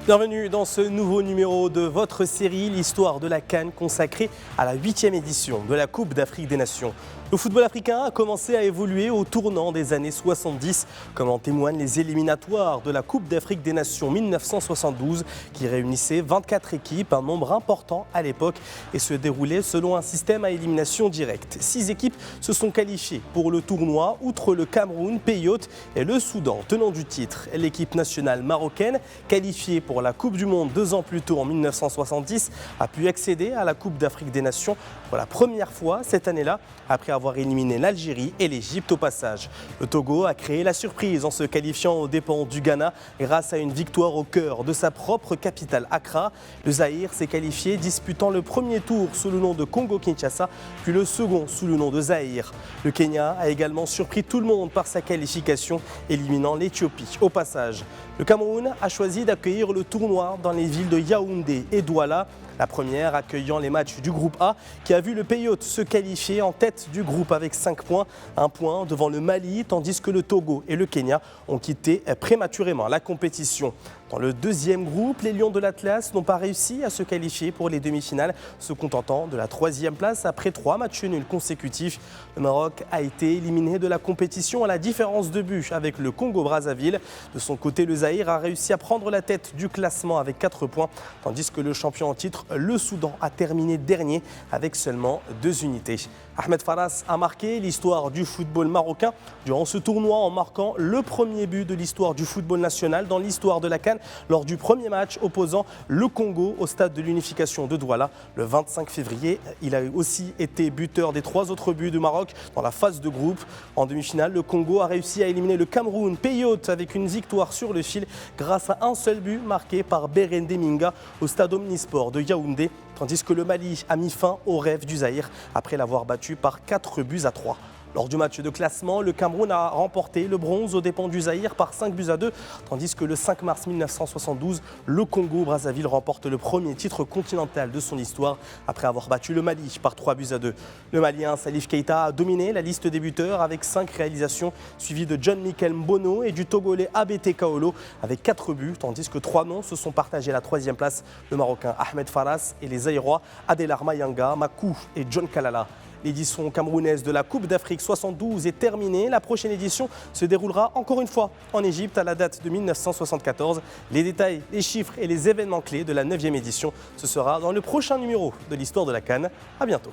Bienvenue dans ce nouveau numéro de votre série, l'histoire de la CAN consacrée à la 8e édition de la Coupe d'Afrique des Nations. Le football africain a commencé à évoluer au tournant des années 70, comme en témoignent les éliminatoires de la Coupe d'Afrique des Nations 1972, qui réunissait 24 équipes, un nombre important à l'époque, et se déroulait selon un système à élimination directe. 6 équipes se sont qualifiées pour le tournoi, outre le Cameroun, pays hôte et le Soudan, tenant du titre. L'équipe nationale marocaine, qualifiée pour la Coupe du Monde 2 ans plus tôt en 1970, a pu accéder à la Coupe d'Afrique des Nations pour la première fois cette année-là, après avoir éliminé l'Algérie et l'Égypte au passage. Le Togo a créé la surprise en se qualifiant aux dépens du Ghana grâce à une victoire au cœur de sa propre capitale Accra. Le Zaïre s'est qualifié disputant le premier tour sous le nom de Congo-Kinshasa, puis le second sous le nom de Zaïre. Le Kenya a également surpris tout le monde par sa qualification, éliminant l'Éthiopie au passage. Le Cameroun a choisi d'accueillir le tournoi dans les villes de Yaoundé et Douala, la première accueillant les matchs du groupe A qui a vu le pays hôte se qualifier en tête du groupe avec 5 points, un point devant le Mali, tandis que le Togo et le Kenya ont quitté prématurément la compétition. Dans le deuxième groupe, les Lions de l'Atlas n'ont pas réussi à se qualifier pour les demi-finales, se contentant de la 3e place après 3 matchs nuls consécutifs. Le Maroc a été éliminé de la compétition à la différence de but avec le Congo-Brazzaville. De son côté, le Zaïre a réussi à prendre la tête du classement avec 4 points, tandis que le champion en titre, le Soudan, a terminé dernier avec seulement 2 unités. Ahmed Faras a marqué l'histoire du football marocain durant ce tournoi en marquant le premier but de l'histoire du football national dans l'histoire de la CAN lors du premier match opposant le Congo au stade de l'unification de Douala le 25 février. Il a aussi été buteur des 3 autres buts du Maroc dans la phase de groupe. En demi-finale, le Congo a réussi à éliminer le Cameroun, pays hôte, avec une victoire sur le fil grâce à un seul but marqué par Berende Minga au stade Omnisport de Yaoundé, tandis que le Mali a mis fin au rêve du Zaïre après l'avoir battu par 4-3. Lors du match de classement, le Cameroun a remporté le bronze aux dépens du Zaïre par 5-2, tandis que le 5 mars 1972, le Congo-Brazzaville remporte le premier titre continental de son histoire après avoir battu le Mali par 3-2. Le Malien Salif Keita a dominé la liste des buteurs avec 5 réalisations, suivi de John Mikel Mbono et du Togolais ABT Kaolo avec 4 buts, tandis que 3 noms se sont partagés la 3e place, le Marocain Ahmed Faras et les Zaïrois Adelar Mayanga, Makou et John Kalala. L'édition camerounaise de la Coupe d'Afrique 72 est terminée. La prochaine édition se déroulera encore une fois en Égypte à la date de 1974. Les détails, les chiffres et les événements clés de la 9e édition, ce sera dans le prochain numéro de l'histoire de la CAN. À bientôt.